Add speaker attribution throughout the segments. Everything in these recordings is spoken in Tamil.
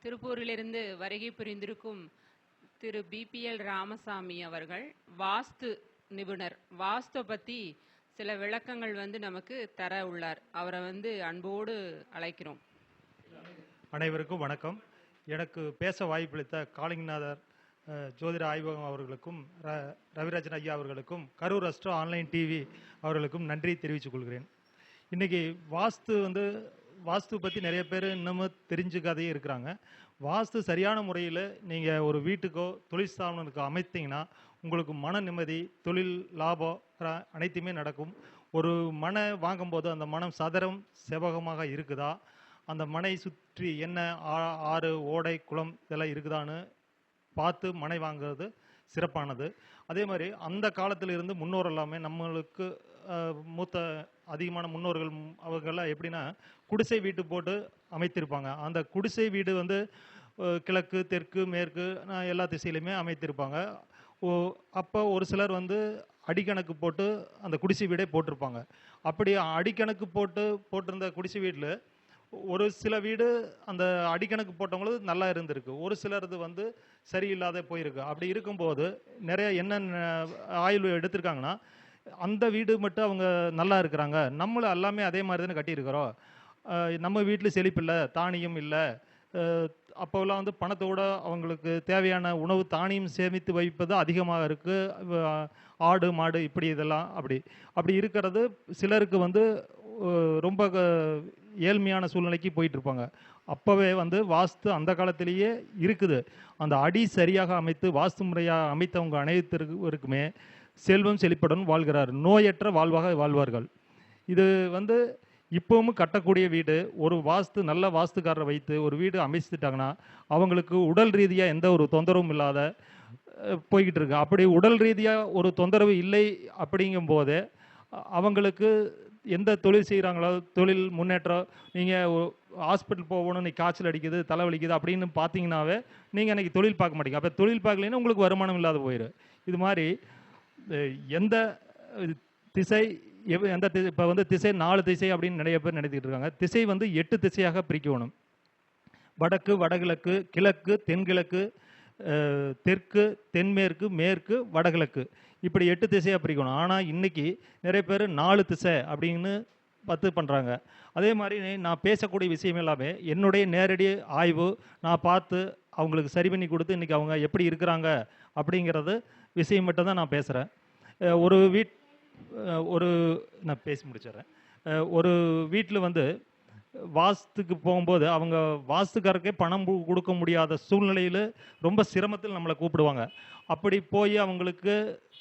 Speaker 1: திருப்பூரிலிருந்து வருகை புரிந்திருக்கும் திரு பிபிஎல் ராமசாமி அவர்கள் வாஸ்து நிபுணர். வாஸ்து பற்றி சில விளக்கங்கள் நமக்கு தர உள்ளார். அவரை அன்போடு அழைக்கிறோம்.
Speaker 2: அனைவருக்கும் வணக்கம். எனக்கு பேச வாய்ப்பளித்த காளிங்கநாதர் ஜோதிட ஆய்வகம் அவர்களுக்கும் ரவிராஜன் ஐயா அவர்களுக்கும் கரூர் அஸ்ட்ரோ ஆன்லைன் டிவி அவர்களுக்கும் நன்றி தெரிவித்துக் கொள்கிறேன். இன்றைக்கி வாஸ்து பற்றி நிறைய பேர் இன்னமும் தெரிஞ்சுக்காதே இருக்கிறாங்க. வாஸ்து சரியான முறையில் நீங்கள் ஒரு வீட்டுக்கோ தொழில் ஸ்தாபனத்துக்கோ அமைத்தீங்கன்னா உங்களுக்கு மன நிம்மதி, தொழில் லாபம் அனைத்துமே நடக்கும். ஒரு மனை வாங்கும்போது அந்த மனம் சதுரம் செவ்வகமாக இருக்குதா, அந்த மனை சுற்றி என்ன ஆறு ஓடை குளம் இதெல்லாம் இருக்குதான்னு பார்த்து மனை வாங்குறது சிறப்பானது. அதே மாதிரி அந்த காலத்தில் இருந்து முன்னோர் எல்லாமே நம்மளுக்கு மூத்த அதிகமான முன்னோர்கள் அவங்கெல்லாம் எப்படின்னா குடிசை வீட்டு போட்டு அமைத்திருப்பாங்க. அந்த குடிசை வீடு கிழக்கு தெற்கு மேற்கு எல்லா திசையிலுமே அமைத்திருப்பாங்க. அப்போ ஒரு சிலர் அடிக்கணக்கு போட்டு அந்த குடிசை வீடே போட்டிருப்பாங்க. அப்படி அடிக்கணக்கு போட்டிருந்த குடிசை வீட்டில் ஒரு சில வீடு அந்த அடிக்கணக்கு போட்டவங்களுக்கு நல்லா இருந்திருக்கு, ஒரு சிலரது சரியில்லாத போயிருக்கு. அப்படி இருக்கும்போது நிறைய என்னென்ன ஆய்வு எடுத்திருக்காங்கன்னா அந்த வீடு மட்டும் அவங்க நல்லா இருக்கிறாங்க, நம்மளும் எல்லாமே அதே மாதிரி தானே கட்டியிருக்கிறோம், நம்ம வீட்டில் செழிப்பில்லை, தானியம் இல்லை, அப்போல்லாம் பணத்தோட அவங்களுக்கு தேவையான உணவு தானியம் சேமித்து வைப்பது அதிகமாக இருக்குது, ஆடு மாடு இப்படி இதெல்லாம் அப்படி இருக்கிறது சிலருக்கு ரொம்ப ஏழ்மையான சூழ்நிலைக்கு போயிட்டு இருப்பாங்க. அப்போவே வாஸ்து அந்த காலத்திலேயே இருக்குது. அந்த அடி சரியாக அமைத்து வாஸ்து முறையாக அமைத்தவங்க அனைத்திற்குமே செல்வம் செழிப்புடன் வாழ்கிறார், நோயற்ற வாழ்வாக வாழ்வார்கள். இது இப்பவும் கட்டக்கூடிய வீடு ஒரு நல்ல வாஸ்துக்காரரை வைத்து ஒரு வீடு அமைச்சிட்டாங்கன்னா அவங்களுக்கு உடல் ரீதியாக எந்த ஒரு தொந்தரவும் இல்லாத போய்கிட்டு இருக்கு. அப்படி உடல் ரீதியாக ஒரு தொந்தரவு இல்லை அப்படிங்கும் போது அவங்களுக்கு எந்த தொழில் செய்கிறாங்களோ தொழில் முன்னேற்றம், நீங்கள் ஹாஸ்பிட்டல் போகணும், இன்னைக்கு காய்ச்சல் அடிக்குது தலைவலிக்குது அப்படின்னு பார்த்தீங்கன்னாவே நீங்கள் அன்றைக்கி தொழில் பார்க்க மாட்டீங்க. அப்போ தொழில் பார்க்கலைன்னா உங்களுக்கு வருமானம் இல்லாத போயிடும். இது மாதிரி எந்த திசை எந்த இப்போ திசை 4 திசை அப்படின்னு நிறைய பேர் நினைத்துக்கிட்டு இருக்காங்க. திசை 8 திசையாக பிரிக்கணும். வடக்கு வடகிழக்கு கிழக்கு தென்கிழக்கு தெற்கு தென்மேற்கு மேற்கு வடகிழக்கு இப்படி 8 திசையாக பிரிக்கணும். ஆனால் இன்றைக்கி நிறைய பேர் 4 திசை அப்படின்னு 10 பண்ணுறாங்க. அதே மாதிரி நான் பேசக்கூடிய விஷயம் எல்லாமே என்னுடைய நேரடி ஆய்வு, நான் பார்த்து அவங்களுக்கு சரி பண்ணி கொடுத்து இன்றைக்கி அவங்க எப்படி இருக்கிறாங்க அப்படிங்கிறது விஷயம் மட்டும்தான் நான் பேசுகிறேன். நான் பேசி முடிச்சிடுறேன். ஒரு வீட்டில் வாஸ்துக்கு போகும்போது அவங்க வாஸ்துக்காரருக்கே பணம் கொடுக்க முடியாத சூழ்நிலையில் ரொம்ப சிரமத்தில் நம்மளை கூப்பிடுவாங்க. அப்படி போய் அவங்களுக்கு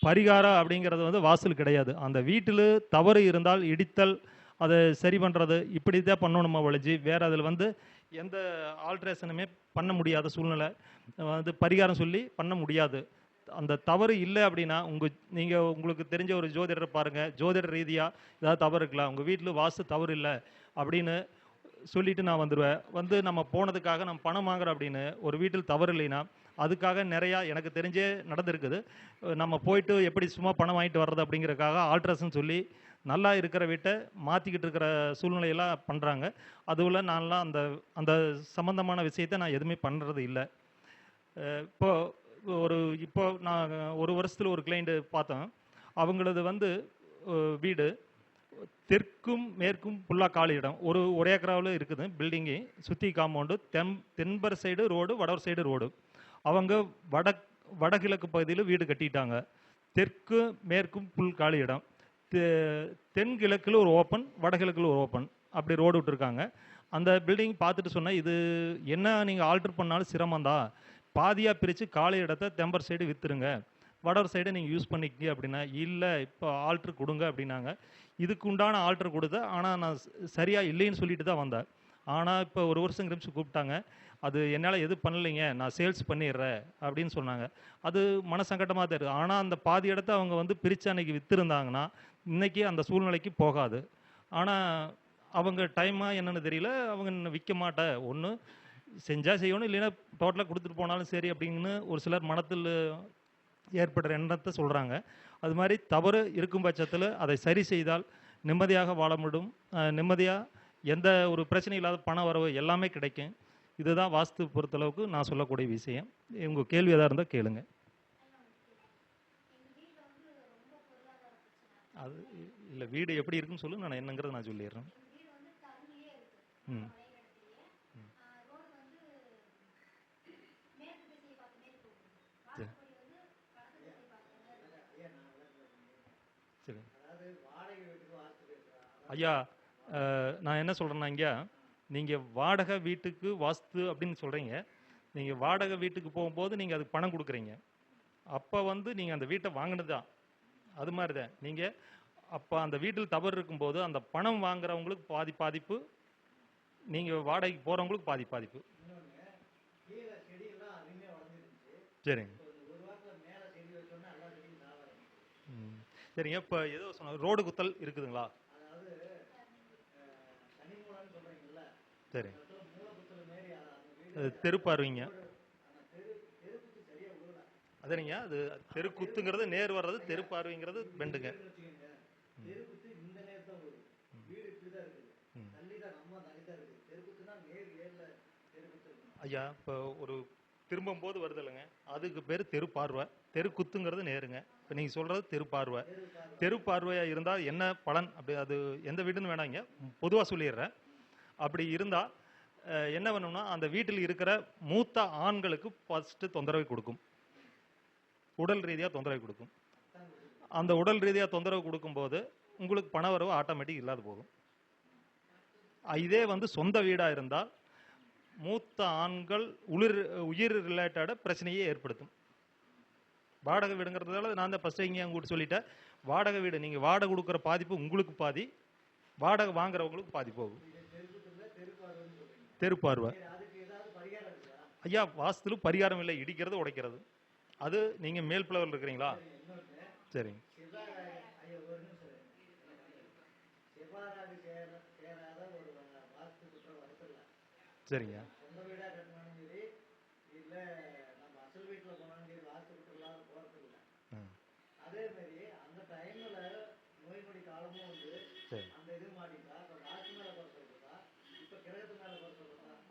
Speaker 2: பரிகாரம் அப்படிங்கிறது வாசல் கிடையாது. அந்த வீட்டில் தவறு இருந்தால் இடித்தல், அதை சரி பண்ணுறது இப்படி தான் பண்ணணுமா ஒழிஞ்சு வேறு அதில் எந்த ஆல்ட்ரேஷனுமே பண்ண முடியாத சூழ்நிலை, பரிகாரம் சொல்லி பண்ண முடியாது. அந்த தவறு இல்லை அப்படின்னா நீங்கள் உங்களுக்கு தெரிஞ்ச ஒரு ஜோதிடரை பாருங்கள், ஜோதிட ரீதியாக ஏதாவது தவறு இருக்கலாம், உங்கள் வீட்டில் வாஸ்து தவறு இல்லை அப்படின்னு சொல்லிவிட்டு நான் வந்துடுவேன். நம்ம போனதுக்காக நம்ம பணம் வாங்குறோம் அப்படின்னு ஒரு வீட்டில் தவறு இல்லைன்னா அதுக்காக நிறையா எனக்கு தெரிஞ்சே நடந்திருக்குது. நம்ம போயிட்டு எப்படி சும்மா பணம் வாங்கிட்டு வர்றது அப்படிங்கிறதுக்காக ஆல்ட்ரேஷன் சொல்லி நல்லா இருக்கிற வீட்டை மாற்றிக்கிட்டு இருக்கிற சூழ்நிலையெல்லாம் பண்ணுறாங்க. அதுவில் நான்லாம் அந்த சம்மந்தமான விஷயத்தை நான் எதுவுமே பண்ணுறது இல்லை. இப்போ நான் ஒரு வருஷத்தில் ஒரு கிளைண்ட்டு பார்த்தோம். அவங்களது வீடு தெற்கும் மேற்கும் ஃபுல்லாக காலி இடம், ஒரு ஏக்கராவில் இருக்குது பில்டிங்கு, சுற்றி காம்பவுண்டு, தென்பர் சைடு ரோடு வடவர் சைடு ரோடு. அவங்க வடகிழக்கு பகுதியில் வீடு கட்டிட்டாங்க. தெற்கு மேற்கும் புல் காலி இடம், தென்கிழக்கில் ஒரு ஓப்பன் வடகிழக்கில் ஒரு ஓப்பன் அப்படி ரோடு விட்டுருக்காங்க. அந்த பில்டிங் பார்த்துட்டு சொன்னேன், இது என்ன நீங்கள் ஆல்ட்ரு பண்ணாலும் சிரமம்தான், பாதியாக பிரித்து காலி இடத்த தெம்பர் சைடு விற்றுருங்க, வடவர் சைடை நீங்கள் யூஸ் பண்ணிக்க அப்படின்னா, இல்லை இப்போ ஆல்ட்ரு கொடுங்க அப்படின்னாங்க. இதுக்கு உண்டான ஆல்ட்ரு கொடுத்த, ஆனால் நான் சரியாக இல்லைன்னு சொல்லிட்டு தான் வந்தேன். ஆனால் இப்போ ஒரு வருஷம் கழிச்சு கூப்பிட்டாங்க, அது என்னால் எது பண்ணலைங்க, நான் சேல்ஸ் பண்ணிடுறேன் அப்படின்னு சொன்னாங்க. அது மனசங்கட்டமாக தான் இருக்குது. ஆனால் அந்த பாதி இடத்த அவங்க பிரித்து அன்றைக்கி விற்றுருந்தாங்கன்னா இன்றைக்கி அந்த சூழ்நிலைக்கு போகாது. ஆனால் அவங்க டைமாக என்னென்னு தெரியல, அவங்க விற்க மாட்டேன், ஒன்று செஞ்சால் செய்யணும், இல்லைன்னா டோட்டலாக கொடுத்துட்டு போனாலும் சரி அப்படின்னு ஒரு சிலர் மனத்தில் ஏற்படுற எண்ணத்தை சொல்கிறாங்க. அது மாதிரி தவறு இருக்கும் பட்சத்தில் அதை சரி செய்தால் நிம்மதியாக வாழ முடியும். நிம்மதியாக எந்த ஒரு பிரச்சனை இல்லாத பண வரவு எல்லாமே கிடைக்கும். இதுதான் வாஸ்து பொறுத்தளவுக்கு நான் சொல்லக்கூடிய விஷயம். உங்கள் கேள்வி எதாக இருந்தால் கேளுங்க. அது இல்லை, வீடு எப்படி இருக்குன்னு சொல்லு, நான் என்னங்கிறத நான் சொல்லிடுறேன். ம் சரி சரி ஐயா, நான் என்ன சொல்கிறேன்னா, இங்கே நீங்கள் வாடகை வீட்டுக்கு வாஸ்து அப்படின்னு சொல்கிறீங்க. நீங்கள் வாடகை வீட்டுக்கு போகும்போது நீங்கள் அதுக்கு பணம் கொடுக்குறீங்க. அப்போ வந்து நீங்கள் அந்த வீட்டை வாங்கினது தான். அது மாதிரி தான் நீங்கள் அப்போ அந்த வீட்டில் தவறு இருக்கும்போது அந்த பணம் வாங்குறவங்களுக்கு பாதி பாதிப்பு, நீங்கள் வாடகைக்கு போகிறவங்களுக்கு பாதி பாதிப்பு. சரிங்க. சரிங்க. இப்போ ஏதோ சொன்ன ரோடு குத்தல் இருக்குதுங்களா? சரி. தெருப்பாருவீங்க. அதனிங்க, அது தெருக்குத்துங்கிறது நேர் வர்றது, தெருப்பார்வைங்கிறது பெண்டுங்க. ஐயா, இப்போ ஒரு திரும்பும் போது வருது இல்லைங்க, அதுக்கு பேர் தெருப்பார்வை. தெருக்குத்துங்கிறது நேருங்க. இப்போ நீங்கள் சொல்கிறது தெருப்பார்வை. தெருப்பார்வையாக இருந்தால் என்ன பலன்? அப்படி அது எந்த வீடுன்னு வேணாங்க, பொதுவாக சொல்லிடுறேன். அப்படி இருந்தால் என்ன பண்ணணும்னா, அந்த வீட்டில் இருக்கிற மூத்த ஆண்களுக்கு ஃபஸ்ட்டு தொந்தரவு கொடுக்கும். உடல் ரீதியாக தொந்தரவு கொடுக்கும். அந்த உடல் ரீதியாக தொந்தரவு கொடுக்கும்போது உங்களுக்கு பண வரவு ஆட்டோமேட்டிக் இல்லாத போகும். இதே வந்து சொந்த வீடாக இருந்தால் மூத்த ஆண்கள் உயிர் ரிலேட்டட பிரச்சனையே ஏற்படுத்தும். வாடகை வீடுங்கிறதால நான் தான் ஃபஸ்ட்டு இங்கே உங்கள்கிட்ட சொல்லிட்டேன். வாடகை வீடு நீங்கள் வாடகை கொடுக்குற பாதிப்பு உங்களுக்கு பாதி, வாடகை வாங்குறவங்களுக்கு பாதி போகும். தெருப்பார்வை ஐயா, வாஸ்துல பரிகாரம் இல்லை, இடிக்கிறது உடைக்கிறது. அது நீங்கள் மேல் பிளவில் இருக்கிறீங்களா? சரிங்க. சரிங்க.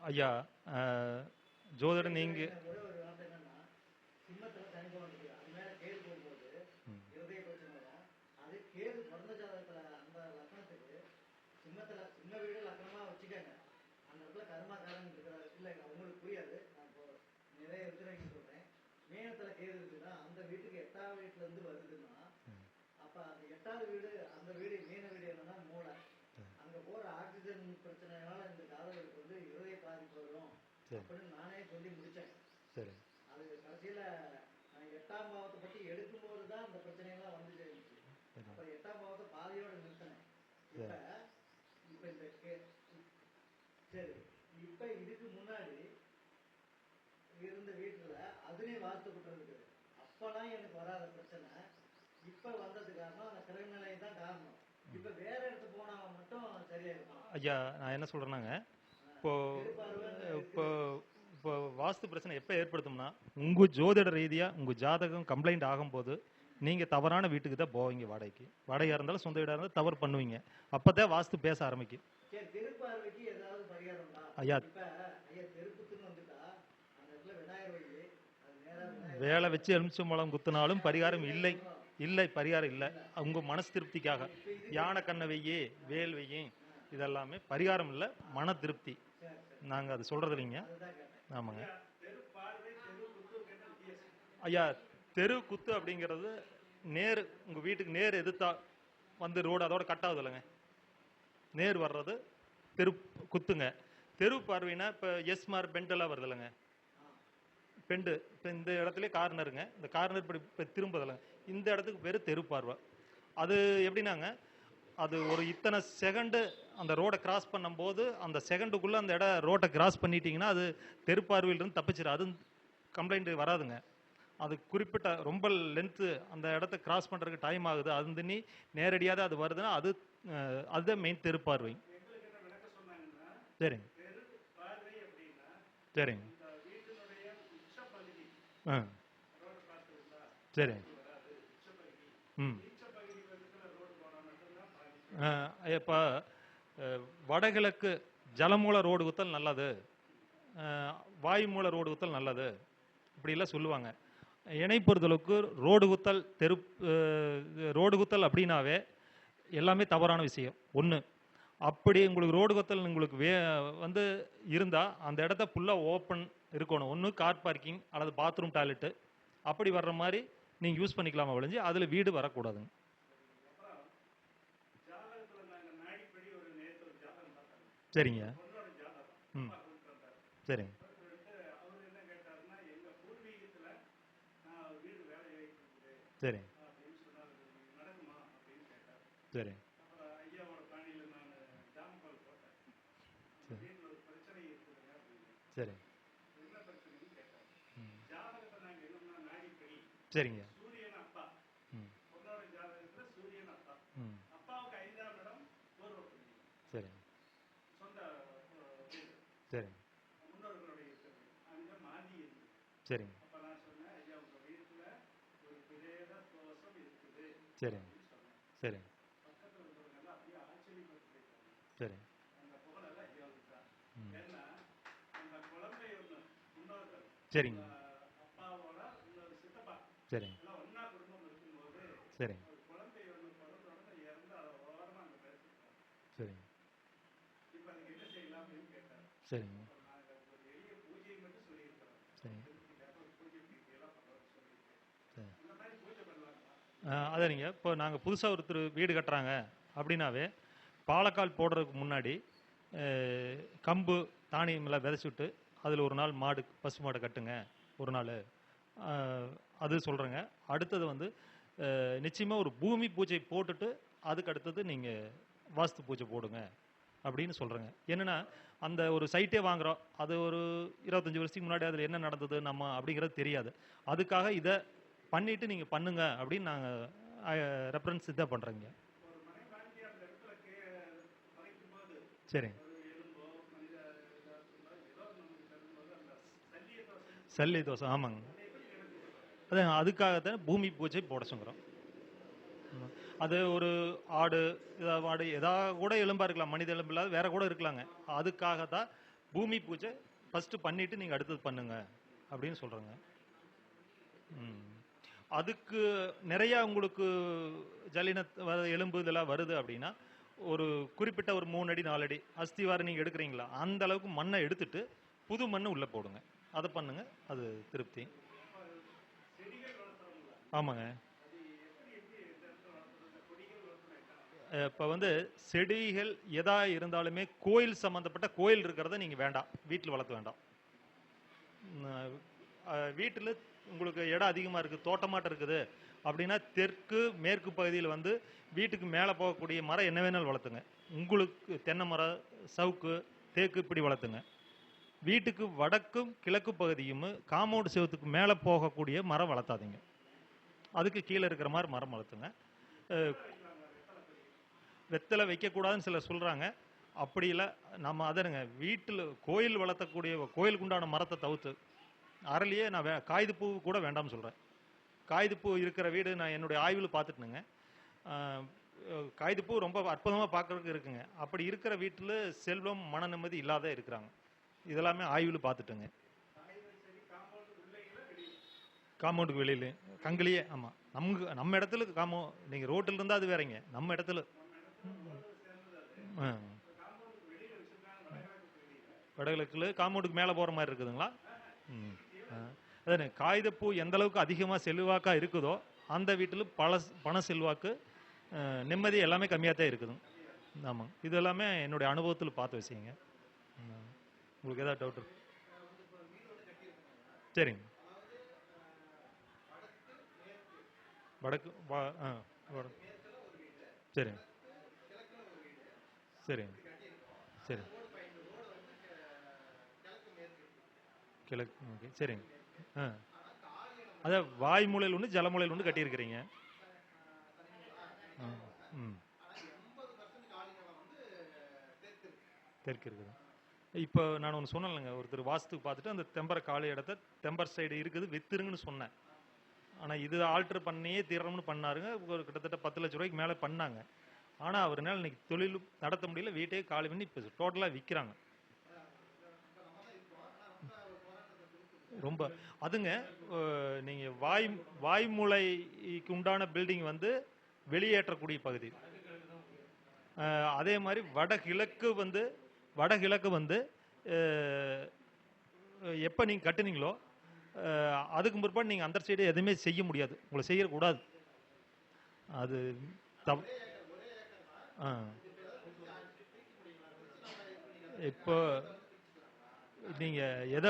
Speaker 2: ஐயா, ஜோதிடம் நீங்க சரி. ஐயா, நான் என்ன சொல்றேன்னாங்க, இப்போ இப்போ இப்போ வாஸ்து பிரச்சனை எப்போ ஏற்படுத்தும்னா, உங்கள் ஜோதிட ரீதியாக உங்கள் ஜாதகம் கம்ப்ளைண்ட் ஆகும்போது நீங்கள் தவறான வீட்டுக்கு தான் போவீங்க. வாடகையாக இருந்தாலும் சொந்த வீடாக இருந்தாலும் தவறு பண்ணுவீங்க. அப்போ தான் வாஸ்து பேச ஆரம்பிக்கும். ஐயா, வேலை வச்சு எலுமிச்சம்பழம் குத்தினாலும் பரிகாரம் இல்லை. இல்லை, பரிகாரம் இல்லை. உங்கள் மனசு திருப்திக்காக யானை கண்ணை வெய்யே, வேல் வெய்யும், இதெல்லாமே பரிகாரம் இல்லை, மன திருப்தி. நாங்கள் அது சொல்கிறது இல்லைங்க. ஆமாங்க ஐயா, தெரு குத்து அப்படிங்கிறது நேர் உங்கள் வீட்டுக்கு நேர் எதிர்த்தா வந்து ரோடு அதோட கட் ஆகுது இல்லைங்க, நேர் வர்றது தெரு குத்துங்க. தெரு பார்வைனா இப்போ எஸ்மார் பெண்டெல்லாம் வருது இல்லைங்க, பெண்டு. இப்போ இந்த இடத்துல கார்னருங்க, இந்த கார்னர் இப்படி இப்போ திரும்புதில்லைங்க, இந்த இடத்துக்கு பேர் தெரு பார்வை. அது எப்படின்னாங்க, அது ஒரு இத்தனை செகண்டு அந்த ரோடை கிராஸ் பண்ணும்போது அந்த செகண்டுக்குள்ளே அந்த ரோட்டை கிராஸ் பண்ணிட்டீங்கன்னா அது தெருப்பார்வையிலிருந்து தப்பிச்சிடும். அது கம்ப்ளைண்ட் வராதுங்க. அது குறிப்பிட்ட ரொம்ப லென்த்து அந்த இடத்த கிராஸ் பண்ணுறதுக்கு டைம் ஆகுது, அது தண்ணி நேரடியாக அது வருதுன்னா அதுதான் மெயின் தெருப்பார்வை. சரிங்க சரிங்க. ஆ சரிங்க. ம். இப்போ வடகிழக்கு ஜலமூல ரோடு குத்தல் நல்லது, வாயு மூல ரோடு குத்தல் நல்லது இப்படிலாம் சொல்லுவாங்க. என்னை பொறுத்தளவுக்கு ரோடு குத்தல் ரோடு குத்தல் அப்படின்னாவே எல்லாமே தவறான விஷயம். ஒன்று, அப்படி உங்களுக்கு ரோடு குத்தல் உங்களுக்கு வந்து இருந்தால் அந்த இடத்த ஃபுல்லாக ஓப்பன் இருக்கணும். ஒன்று கார் பார்க்கிங் அல்லது பாத்ரூம் டாய்லெட்டு அப்படி வர்ற மாதிரி நீங்கள் யூஸ் பண்ணிக்கலாமா ஒழிஞ்சு அதில் வீடு வரக்கூடாதுங்க. சரிங்க. ம் சரிங்க. சரிங்க. சரி. சரி. சரிங்க. ம் ம் சரி. சரி. சரிங்க. சரிங்க. சரிங்க. சரி. ம் சரிங்க. சரிங்க. சரிங்க. சரிங்க. சரிங்க. சரிங்க. அதானிங்க, இப்போ நாங்கள் புதுசாக ஒருத்தர் வீடு கட்டுறாங்க அப்படின்னாவே பாலக்கால் போடுறதுக்கு முன்னாடி கம்பு தானியமெல்லாம் விதைச்சி விட்டு அதில் ஒரு நாள் பசு மாடை கட்டுங்க ஒரு நாள், அது சொல்கிறேங்க. அடுத்தது வந்து நிச்சயமாக ஒரு பூமி பூஜை போட்டுட்டு அதுக்கு அடுத்தது நீங்கள் வாஸ்து பூஜை போடுங்க அப்படின்னு சொல்கிறேங்க. என்னென்னா அந்த ஒரு சைட்டே வாங்குகிறோம், அது ஒரு 25 வருஷத்துக்கு முன்னாடி அதில் என்ன நடந்தது நம்ம அப்படிங்கிறது தெரியாது. அதுக்காக இதை பண்ணிவிட்டு நீங்கள் பண்ணுங்க அப்படின்னு நாங்கள் ரெஃபரன்ஸ் இதாக பண்ணுறேங்க. சரிங்க. சல்லி தோசை, ஆமாங்க. அதான் அதுக்காகத்தான் பூமி பூஜை போட சொல்கிறோம். அது ஒரு ஆடு எதாவது கூட எலும்பாக இருக்கலாம், மனித எலும்பு இல்லாத வேற கூட இருக்கலாங்க. அதுக்காக தான் பூமி பூஜை ஃபஸ்ட்டு பண்ணிவிட்டு நீங்கள் அடுத்தது பண்ணுங்க அப்படின்னு சொல்கிறேங்க. அதுக்கு நிறையா உங்களுக்கு ஜல்லின எலும்பு இதெல்லாம் வருது அப்படின்னா ஒரு குறிப்பிட்ட ஒரு 3 அடி 4 அடி அஸ்திவாரம் நீங்கள் எடுக்கிறீங்களா அந்த அளவுக்கு மண்ணை எடுத்துட்டு புது மண்ணை உள்ளே போடுங்க, அதை பண்ணுங்க, அது திருப்தி. ஆமாங்க. இப்போ வந்து செடிகள் எதா இருந்தாலுமே கோயில் சம்மந்தப்பட்ட கோயில் இருக்கிறத நீங்கள் வேண்டாம், வீட்டில் வளர்க்க வேண்டாம். வீட்டில் உங்களுக்கு இடம் அதிகமாக இருக்குது, தோட்டமாட்டம் இருக்குது அப்படின்னா தெற்கு மேற்கு பகுதியில் வந்து வீட்டுக்கு மேலே போகக்கூடிய மரம் என்ன வேணாலும் வளர்த்துங்க. உங்களுக்கு தென்னை மரம், சவுக்கு, தேக்கு இப்படி வளர்த்துங்க. வீட்டுக்கு வடக்கும் கிழக்கு பகுதியும் காம்பவுண்ட் செவத்துக்கு மேலே போகக்கூடிய மரம் வளர்த்தாதீங்க. அதுக்கு கீழே இருக்கிற மாதிரி மரம் வளர்த்துங்க. வெத்தலை வைக்கக்கூடாதுன்னு சிலர் சொல்கிறாங்க, அப்படி இல்லை. நம்ம அதனுங்க வீட்டில் கோயில் வளர்த்தக்கூடிய கோயிலுக்கு உண்டான மரத்தை தவிர்த்து அரளியே நான் காகிதப்பூ கூட வேண்டாம்னு சொல்கிறேன். காகிதப்பூ இருக்கிற வீடு நான் என்னுடைய ஆய்வில் பார்த்துட்டுனுங்க, காகிதப்பூ ரொம்ப அற்புதமாக பார்க்குறதுக்கு இருக்குங்க. அப்படி இருக்கிற வீட்டில் செல்வம் மன நிம்மதி இல்லாத இருக்கிறாங்க. இதெல்லாமே ஆய்வில் பார்த்துட்டுங்க. காம்பவுண்டுக்கு வெளியில கங்கிலேயே, ஆமாம், நம்ம இடத்துல நீங்கள் ரோட்டில் இருந்தால் அது வேறங்க, நம்ம இடத்துல வடகிழக்குல காம்பவுண்டுக்கு மேலே போகிற மாதிரி இருக்குதுங்களா? அதானே, காகிதப்பூ எந்த அளவுக்கு அதிகமாக செல்வாக்காக இருக்குதோ அந்த வீட்டில் பண செல்வாக்கு நிம்மதி எல்லாமே கம்மியாக தான் இருக்குது. ஆமாங்க, இது எல்லாமே என்னுடைய அனுபவத்தில் பார்த்த விஷயங்க. உங்களுக்கு ஏதாவது டவுட் இருக்கு? சரிங்க. வடக்கு சரிங்க. சரிங்க. சரி. கிழக்கு, ஓகே, சரிங்க. அதான் வாய்மூலையில் ஒன்று ஜலமூலையில் ஒன்று கட்டியிருக்கிறீங்க. தெற்கு இருக்குது. இப்போ நான் ஒன்று சொன்னேன்லங்க, ஒருத்தர் வாஸ்துக்கு பார்த்துட்டு அந்த தெம்பரை காலி இடத்த தெம்பர் சைடு இருக்குது வித்துருங்கன்னு சொன்னேன். ஆனால் இது ஆல்டர் பண்ணியே தீரணும்னு பண்ணாருங்க. ஒரு கிட்டத்தட்ட 10 லட்ச ரூபாய்க்கு மேலே பண்ணாங்க. ஆனால் அவர்னால இன்னைக்கு தொழில் நடத்த முடியல, வீட்டையே காலி பண்ணி இப்போ டோட்டலாக விற்கிறாங்க. ரொம்ப அதுங்க நீங்க வாய்மூலைக்கு உண்டான பில்டிங் வந்து வெளியேற்றக்கூடிய பகுதி. அதே மாதிரி வடகிழக்கு வந்து எப்போ நீங்கள் கட்டுனீங்களோ அதுக்கு பிற்பாடு நீங்கள் அந்த சைடு எதுவுமே செய்ய முடியாது, உங்களை செய்யக்கூடாது. அது இப்போ நீங்கள்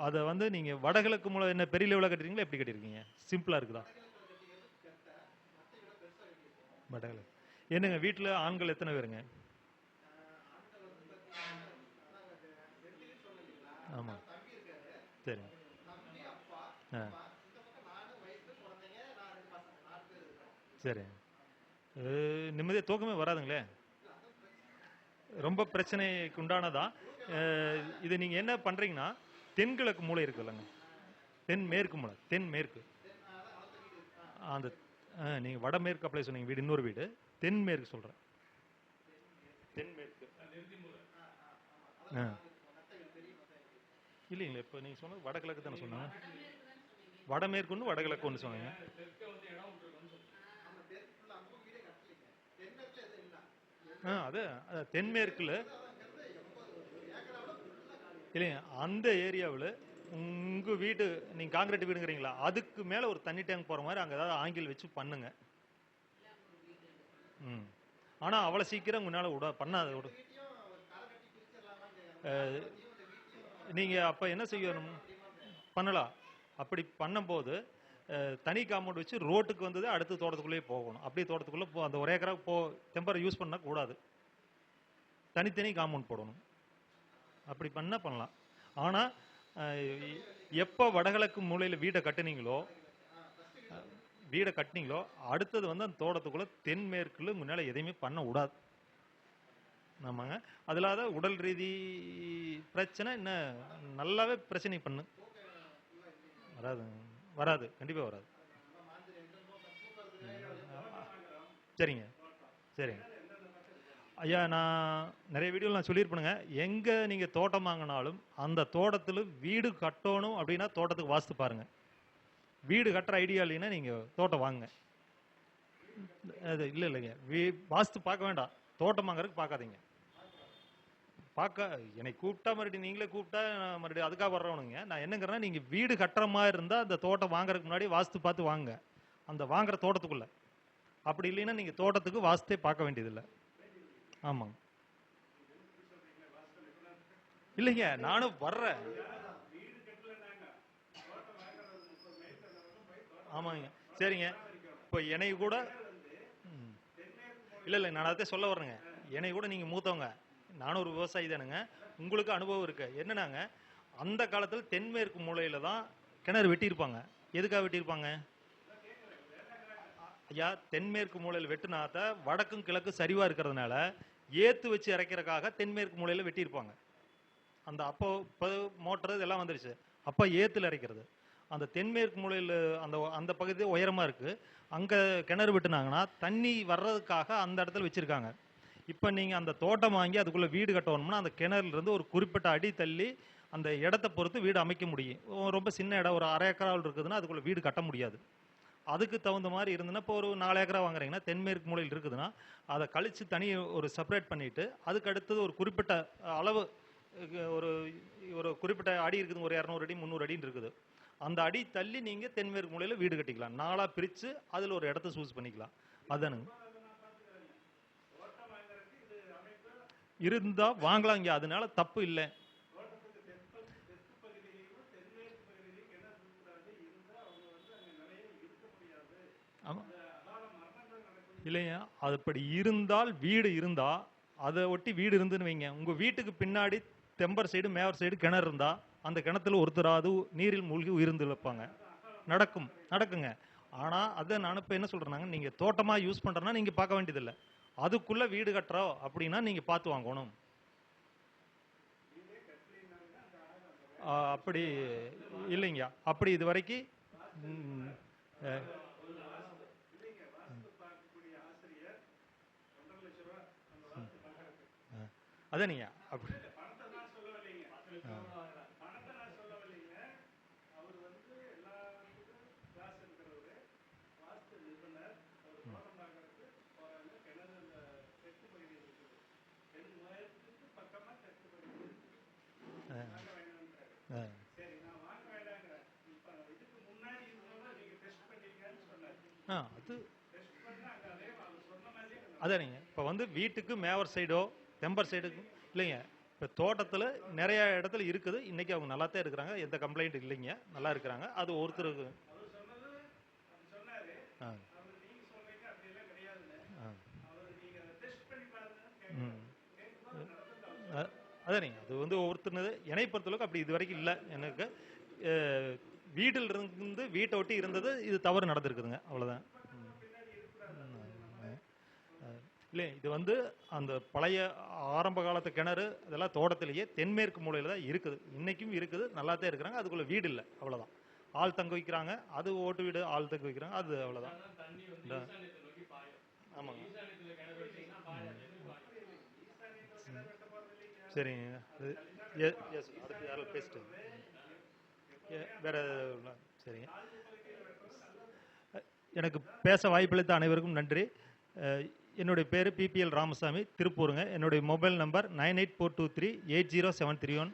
Speaker 2: அதை வந்து நீங்கள் வடகிழக்கு மூலம் என்ன பெரிய லெவலில் கட்டுறீங்களா, எப்படி கட்டிருக்கீங்க? சிம்பிளாக இருக்குதா? வடகிழக்கு என்னங்க வீட்டில் ஆண்கள் எத்தனை பேருங்க? ஆமாம், சரி. சரி, நிம்மதியாக தூக்கமே வராதுங்களே, ரொம்ப பிரச்சனைக்கு உண்டானதான். இது நீங்கள் என்ன பண்ணுறீங்கன்னா, தென்கிழக்கு மூலை இருக்குல்லங்க, தென்மேற்கு மூலை, தென்மேற்கு அந்த நீங்கள் வடமேற்கு அப்ளை சொன்னீங்க வீடு, இன்னொரு வீடு தென்மேற்கு சொல்கிறேன். தென்மேற்கு இல்லைங்களா, இப்போ நீங்கள் சொன்னது வடகிழக்கு தானே சொன்னாங்க? வடமேற்கு ஒன்று வடகிழக்கு ஒன்று சொன்னீங்க. அது தென்மேற்குல இல்லைங்க, அந்த ஏரியாவில் உங்கள் வீடு நீங்கள் காங்கிரீட் வீடுங்கிறீங்களா, அதுக்கு மேலே ஒரு தண்ணி டேங்க் போகிற மாதிரி அங்கே ஏதாவது ஆங்கில் வச்சு பண்ணுங்க. ஆனால் அவ்வளோ சீக்கிரம் உங்களால் பண்ணாத நீங்கள் அப்போ என்ன செய்யணும், பண்ணலாம். அப்படி பண்ணும்போது தனி காம்பவுண்ட் வச்சு ரோட்டுக்கு வந்தது அடுத்த தோட்டத்துக்குள்ளேயே போகணும். அப்படியே தோட்டத்துக்குள்ளே அந்த ஒரே ஏக்கரா டெம்பர் யூஸ் பண்ண கூடாது, தனித்தனி காம்பவுண்ட் போடணும். அப்படி பண்ணலாம். ஆனால் எப்போ வடகிழக்கு மூலையில் வீடை கட்டினீங்களோ அடுத்தது வந்து அந்த தோட்டத்துக்குள்ள தென்மேற்குல முன்னால எதையுமே பண்ண விடாது. ஆமாங்க, அதில் உடல் ரீதி பிரச்சனை என்ன நல்லாவே பிரச்சனை பண்ணு வராது, கண்டிப்பாக வராது. சரிங்க, சரிங்க ஐயா, நான் நிறைய வீடியோவில் நான் சொல்லியிருப்பேனுங்க, எங்கே நீங்கள் தோட்டம் வாங்கினாலும் அந்த தோட்டத்தில் வீடு கட்டணும் அப்படின்னா தோட்டத்துக்கு வாஸ்து பாருங்க. வீடு கட்டுற ஐடியா இல்லைன்னா நீங்கள் தோட்டம் வாங்குங்க. அது இல்லைங்க, வாஸ்து பார்க்க வேண்டாம், தோட்டம் வாங்குறதுக்கு பார்க்காதீங்க. என்னை கூப்பிட்டா மறுபடியும் நீங்களே கூப்பிட்டா மறுபடியும் அதுக்காக வர்றவனுங்க. நான் என்னங்கிறேன்னா, நீங்கள் வீடு கட்டுற மாதிரி இருந்தால் அந்த தோட்டம் வாங்குறதுக்கு முன்னாடி வாஸ்து பார்த்து வாங்க, அந்த வாங்குற தோட்டத்துக்குள்ள. அப்படி இல்லைன்னா நீங்கள் தோட்டத்துக்கு வாஸ்தே பார்க்க வேண்டியதில்லை. ஆமாங்க, இல்லைங்க நானும் வர்றேன். ஆமாங்க, சரிங்க. இப்போ என்னை கூட இல்லை நான் அதை சொல்ல வர்றேங்க. என்னை கூட நீங்கள் மூத்தவங்க, நானும் ஒரு விவசாயி தானுங்க, உங்களுக்கு அனுபவம் இருக்கு. என்னன்னாங்க, அந்த காலத்தில் தென்மேற்கு மூலையில தான் கிணறு வெட்டியிருப்பாங்க. எதுக்காக வெட்டியிருப்பாங்க ஐயா? தென்மேற்கு மூலையில் வெட்டினாத்த வடக்கும் கிழக்கு சரிவா இருக்கிறதுனால ஏத்து வச்சு இறைக்கிறதுக்காக தென்மேற்கு மூலையில வெட்டியிருப்பாங்க. அந்த அப்போ இப்போ மோட்டர் இதெல்லாம் வந்துருச்சு, அப்போ ஏத்துல இறைக்கிறது. அந்த தென்மேற்கு மூலையில் அந்த பகுதி உயரமா இருக்கு, அங்க கிணறு வெட்டினாங்கன்னா தண்ணி வர்றதுக்காக அந்த இடத்துல வச்சிருக்காங்க. இப்போ நீங்கள் அந்த தோட்டம் வாங்கி அதுக்குள்ளே வீடு கட்டணும்னா அந்த கிணறுலேருந்து ஒரு குறிப்பிட்ட அடி தள்ளி அந்த இடத்த பொறுத்து வீடு அமைக்க முடியும். ரொம்ப சின்ன இடம், ஒரு அரை ஏக்கராவில் இருக்குதுன்னா அதுக்குள்ளே வீடு கட்ட முடியாது. அதுக்கு தகுந்த மாதிரி இருந்ததுன்னா, இப்போ ஒரு 4 ஏக்கரா வாங்குறீங்கன்னா தென்மேற்கு மூலையில் இருக்குதுன்னா அதை கழித்து தனி ஒரு செப்பரேட் பண்ணிவிட்டு அதுக்கு அடுத்தது ஒரு குறிப்பிட்ட அளவு, ஒரு குறிப்பிட்ட அடி இருக்குது, ஒரு 200 அடி 300 அடின்னு இருக்குது, அந்த அடி தள்ளி நீங்கள் தென்மேற்கு மூலையில் வீடு கட்டிக்கலாம். 4ஆக பிரித்து அதில் ஒரு இடத்த சூஸ் பண்ணிக்கலாம். அதுதானுங்க இருந்தா வாங்கலாம் இங்க, அதனால தப்பு இல்லை. இல்லைங்க, அது அப்படி இருந்தால் வீடு இருந்தா அதை ஒட்டி வீடு இருந்துன்னு வைங்க, உங்க வீட்டுக்கு பின்னாடி தெம்பர் சைடு மேவர் சைடு கிணறு இருந்தா அந்த கிணத்துல ஒருத்தராது நீரில் மூழ்கி உயிர்ந்து வைப்பாங்க. நடக்குங்க. ஆனா அதை நான் இப்ப என்ன சொல்றேன்னாங்க, நீங்க தோட்டமா யூஸ் பண்றேன்னா நீங்க பார்க்க வேண்டியதில்லை, அதுக்குள்ள வீடு கட்டுறோம் அப்படின்னா நீங்க பார்த்து வாங்கணும். அப்படி இல்லைங்க, அப்படி இது வரைக்கும் அதான் நீங்க அப்படி ஆ. ஆ அது அதானுங்க. இப்போ வந்து வீட்டுக்கு மேவர் சைடோ தெம்பர் சைடுக்கு இல்லைங்க. இப்போ தோட்டத்தில் நிறைய இடத்துல இருக்குது. இன்னைக்கு அவங்க நல்லா தான் இருக்கிறாங்க, எந்த கம்ப்ளைண்ட் இல்லைங்க, நல்லா இருக்கிறாங்க. அது ஒருத்தருக்கு ஆ ஆ ம் அதானுங்க. அது வந்து ஒவ்வொருத்தனது என்னை பொறுத்தளவுக்கு அப்படி இது வரைக்கும் இல்லை எனக்கு. வீட்டில் இருந்து வீட்டை ஒட்டி இருந்தது இது தவறு நடந்திருக்குதுங்க, அவ்வளோதான். இல்லை இது வந்து அந்த பழைய ஆரம்ப காலத்து கிணறு இதெல்லாம் தோட்டத்திலேயே தென்மேற்கு மூலையில் தான் இருக்குது, இன்னைக்கும் இருக்குது, நல்லா தான் இருக்கிறாங்க. அதுக்குள்ள வீடு இல்லை, அவ்வளோதான். ஆள் தங்க வைக்கிறாங்க, அது ஓட்டு வீடு, ஆள் தங்க வைக்கிறாங்க, அது அவ்வளோதான். ஆமாங்க. சரிங்க. அது அடுத்து யாரும் பேசிட்டு வேற சரிங்க. எனக்கு பேச வாய்ப்பளித்த அனைவருக்கும் நன்றி. என்னுடைய பேர் பிபிஎல் ராமசாமி, திருப்பூருங்க. என்னுடைய மொபைல் நம்பர் 9842380731.